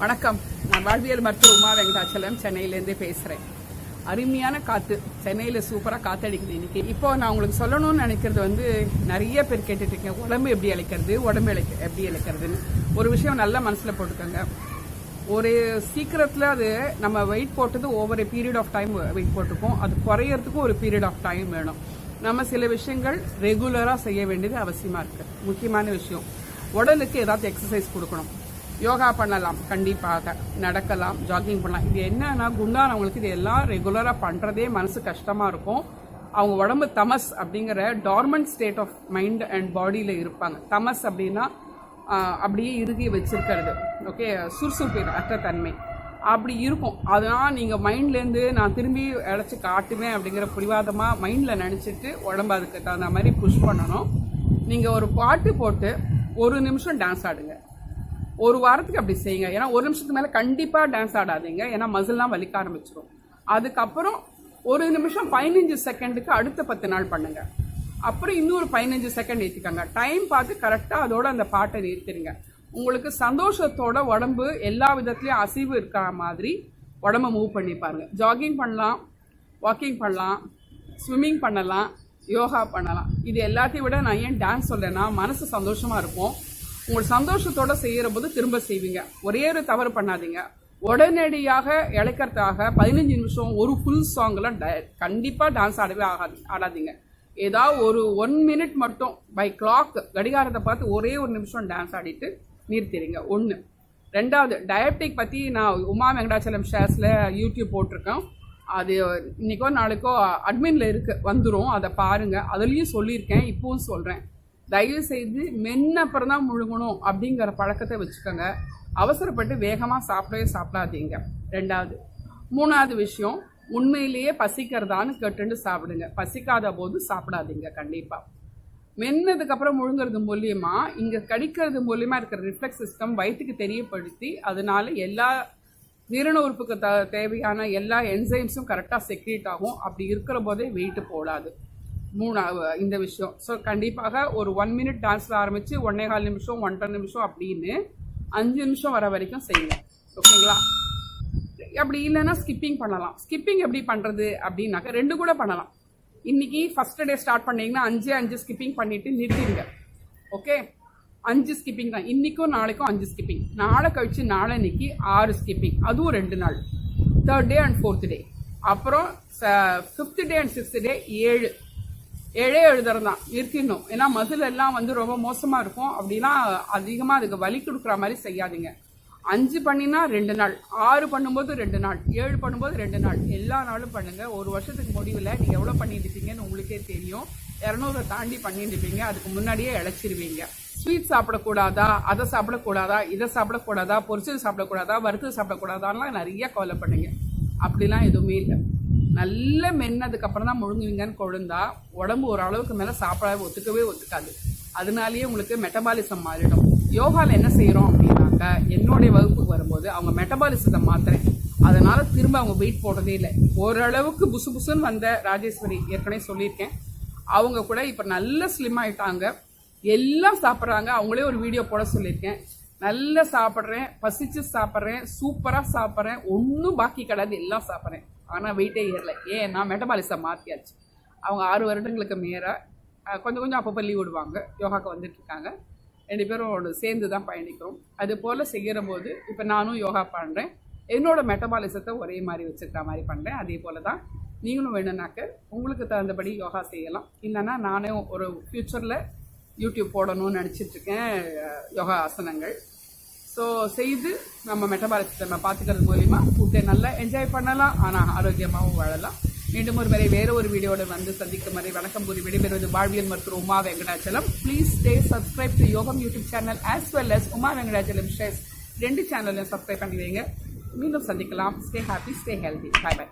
வணக்கம். நான் வாழ்வியல் மருத்துவர் உமா வெங்கடாச்சலம் சென்னையிலேருந்தே பேசுகிறேன். அருமையான காற்று சென்னையில் சூப்பராக காற்றடிக்குது இன்னைக்கு. இப்போ நான் உங்களுக்கு சொல்லணும்னு நினைக்கிறது நிறைய பேர் கேட்டுட்டு இருக்கேன், உடம்பு எப்படி இழைக்கிறது, எப்படி இழைக்கிறதுன்னு. ஒரு விஷயம் நல்லா மனசில் போட்டுக்கோங்க. ஒரு சீக்கிரத்தில் அது நம்ம வெயிட் போட்டது over period of time weight போட்டிருக்கோம். அது குறையறதுக்கும் ஒரு பீரியட் ஆஃப் டைம் வேணும். நம்ம சில விஷயங்கள் ரெகுலராக செய்ய வேண்டியது அவசியமாக இருக்குது. முக்கியமான விஷயம், உடலுக்கு ஏதாவது எக்ஸசைஸ் கொடுக்கணும். யோகா பண்ணலாம், கண்டிப்பாக நடக்கலாம், ஜாகிங் பண்ணலாம். இது என்னன்னா குண்டானவங்களுக்கு இது எல்லாம் ரெகுலராக பண்ணுறதே மனசு கஷ்டமாக இருக்கும். அவங்க உடம்பு தமஸ் அப்படிங்கிற dormant state of mind and பாடியில் இருப்பாங்க. தமஸ் அப்படின்னா அப்படியே இறுகி வச்சிருக்கிறது, ஓகே, சுறுசுறுப்பு அற்ற தன்மை அப்படி இருக்கும். அதனால் நீங்கள் மைண்ட்லேருந்து நான் திரும்பி இழைச்சி காட்டுவேன் அப்படிங்கிற பிடிவாதமாக மைண்டில் நினச்சிட்டு உடம்பு அதுக்கு தகுந்த மாதிரி புஷ் பண்ணணும். நீங்கள் ஒரு பாட்டு போட்டு 1 நிமிஷம் டான்ஸ் ஆடுங்க. ஒரு வாரத்துக்கு அப்படி செய்யுங்க. ஏன்னா 1 நிமிஷத்துக்கு மேலே கண்டிப்பாக டான்ஸ் ஆடாதீங்க, ஏன்னா மசில்லாம் வலிக்க ஆரம்பிச்சிடும். அதுக்கப்புறம் 1 நிமிஷம் 15 செகண்டுக்கு அடுத்த 10 நாள் பண்ணுங்க. அப்புறம் இன்னொரு 15 செகண்ட் ஏற்றிக்கோங்க. டைம் பார்த்து கரெக்டாக அதோட அந்த பாட்டை நிறுத்திடுங்க. உங்களுக்கு சந்தோஷத்தோட உடம்பு எல்லா விதத்துலேயும் அசைவு இருக்கிற மாதிரி உடம்பை மூவ் பண்ணி பாருங்க. ஜாகிங் பண்ணலாம், வாக்கிங் பண்ணலாம், ஸ்விம்மிங் பண்ணலாம், யோகா பண்ணலாம். இது எல்லாத்தையும் விட நான் ஏன் டான்ஸ் சொல்றேன்னா, மனசு சந்தோஷமாக இருக்கும். உங்கள் சந்தோஷத்தோடு செய்கிற போது திரும்ப செய்வீங்க. ஒரே ஒரு தவறு பண்ணாதீங்க. உடனடியாக இழைக்கிறதுக்காக 15 நிமிஷம் ஒரு ஃபுல் சாங்லாம் கண்டிப்பாக டான்ஸ் ஆடாதீங்க. ஏதாவது ஒரு 1 மினிட் மட்டும் பை கிளாக் கடிகாரத்தை பார்த்து ஒரே 1 நிமிஷம் டான்ஸ் ஆடிட்டு நிறுத்திடுங்க. 1. 2வது, டயபெட்டிக் பற்றி நான் உமா வெங்கடாச்சலம் ஷேர்ஸில் யூடியூப் போட்டிருக்கேன். அது இன்றைக்கோ நாளைக்கோ அட்மினில் வந்துடும், அதை பாருங்கள். அதுலேயும் சொல்லியிருக்கேன், இப்போவும் சொல்கிறேன். தயவு செய்து மென்னப்புறம் தான் முழுங்கணும் அப்படிங்கிற பழக்கத்தை வச்சுக்கோங்க. அவசரப்பட்டு வேகமாக சாப்பிடாதீங்க. 2வது. 3வது விஷயம், உண்மையிலேயே பசிக்கிறதான்னு கேட்டுட்டு சாப்பிடுங்க. பசிக்காத போது சாப்பிடாதீங்க. கண்டிப்பாக மென்னதுக்கப்புறம் முழுங்கிறது மூலியமா இங்கே கடிக்கிறது மூலியமாக இருக்கிற ரிஃப்ளெக்ஸ் சிஸ்டம் வயிற்றுக்கு தெரியப்படுத்தி அதனால எல்லா ஜீரண உறுப்புக்கு தேவையான எல்லா என்சைம்ஸும் கரெக்டாக செக்ரேட் ஆகும். அப்படி இருக்கிற போதே வெயிட்டு போடாது. 3வது இந்த விஷயம். ஸோ கண்டிப்பாக ஒரு 1 மினிட் டான்ஸில் ஆரம்பித்து 1.25 நிமிஷம் 1.5 நிமிஷம் அப்படின்னு 5 நிமிஷம் வர வரைக்கும் செய்யுங்க, ஓகேங்களா? அப்படி இல்லைன்னா ஸ்கிப்பிங் பண்ணலாம். ஸ்கிப்பிங் எப்படி பண்ணுறது அப்படின்னாக்கா 2 கூட பண்ணலாம். இன்னைக்கு ஃபர்ஸ்ட் டே ஸ்டார்ட் பண்ணீங்கன்னா 5 ஸ்கிப்பிங் பண்ணிட்டு நிறுத்திடுங்க, ஓகே? 5 ஸ்கிப்பிங் தான். இன்னைக்கும் நாளைக்கும் 5 ஸ்கிப்பிங. நாளை கழிச்சு நாளைக்கு 6 ஸ்கிப்பிங், அதுவும் 2 நாள். 3rd டே அண்ட் 4th டே. அப்புறம் 5th டே அண்ட் 6th டே 7 எழுதுறது தான் நிறுத்திடணும். ஏன்னா மசில் எல்லாம் ரொம்ப மோசமாக இருக்கும். அப்படின்னா அதிகமாக அதுக்கு வலி கொடுக்குற மாதிரி செய்யாதீங்க. 5 பண்ணினா 2 நாள், 6 பண்ணும்போது 2 நாள், 7 பண்ணும்போது 2 நாள், எல்லா நாளும் பண்ணுங்க. ஒரு வருஷத்துக்கு முடிவில் நீங்கள் எவ்வளோ பண்ணியிருப்பீங்கன்னு உங்களுக்கே தெரியும். 200 தாண்டி பண்ணியிருப்பீங்க. அதுக்கு முன்னாடியே இழைச்சிருவீங்க. ஸ்வீட் சாப்பிடக்கூடாதா, அதை சாப்பிடக்கூடாதா, இதை சாப்பிடக்கூடாதா, பொரிச்சது சாப்பிடக்கூடாதா, வறுத்தது சாப்பிடக்கூடாதான்லாம் நிறைய கவலை பண்ணுங்க. அப்படிலாம் எதுவுமே இல்லை. நல்ல மென்னதுக்கப்புறம் தான் முழுங்குவீங்கன்னு கொழுந்தா உடம்பு ஓரளவுக்கு மேலே சாப்பிட ஒத்துக்காது. அதனாலேயே உங்களுக்கு மெட்டபாலிசம் மாறிடும். யோகாவில் என்ன செய்கிறோம் அப்படின்னாக்கா, என்னுடைய வகுப்புக்கு வரும்போது அவங்க மெட்டபாலிசத்தை மாத்துறேன். அதனால திரும்ப அவங்க வெயிட் போடுறதே இல்லை. ஓரளவுக்கு புசுன்னு வந்த ராஜேஸ்வரி, ஏற்கனவே சொல்லியிருக்கேன், அவங்க கூட இப்போ நல்ல ஸ்லிம் ஆகிட்டாங்க. எல்லாம் சாப்பிட்றாங்க. அவங்களே ஒரு வீடியோ போட சொல்லியிருக்கேன். நல்லா சாப்பிட்றேன், பசிச்சு சாப்பிட்றேன், சூப்பராக சாப்பிட்றேன், ஒன்றும் பாக்கி கிடையாது, எல்லாம் சாப்பிட்றேன். ஆனால் வெயிட்டே ஏறல. ஏன்னா மெட்டபாலிசம் மாற்றியாச்சு. அவங்க 6 வருடங்களுக்கு மேலாக கொஞ்சம் அப்பப்போ லீவ் விடுவாங்க. யோகாவுக்கு வந்துட்டுருக்காங்க. 2 பேரும் சேர்ந்து தான் பயணிக்கிறோம். அது போல் செய்கிற போது இப்போ நானும் யோகா பண்ணுறேன். என்னோடய மெட்டபாலிசத்தை ஒரே மாதிரி வச்சுக்கிற மாதிரி பண்ணுறேன். அதே போல் தான் நீங்களும் வேணும்னாக்க உங்களுக்கு தகுந்தபடி யோகா செய்யலாம். இல்லைன்னா நானே ஒரு ஃப்யூச்சரில் யூடியூப் போடணும்னு நினச்சிட்ருக்கேன், யோகா ஆசனங்கள். ஸோ செய்து நம்ம மெட்டபாலிசத்தை நம்ம பார்த்துக்கிறது மூலிமா ஃபுட்டை நல்லா என்ஜாய் பண்ணலாம், ஆனால் ஆரோக்கியமாகவும் வாழலாம். மீண்டும் வேறு ஒரு வீடியோட சந்திக்கும் வரை வணக்கம் கூறி விடைபெறுவது வாழ்வியல் மருத்துவர் Uma Venkatachalam. Please stay subscribe to Yogam YouTube channel as well as Uma Venkatachalam shares. 2 சேனலையும் சப்ஸ்கிரைப் பண்ணி வைங்க. மீண்டும் சந்திக்கலாம். Stay happy, stay healthy. Bye by.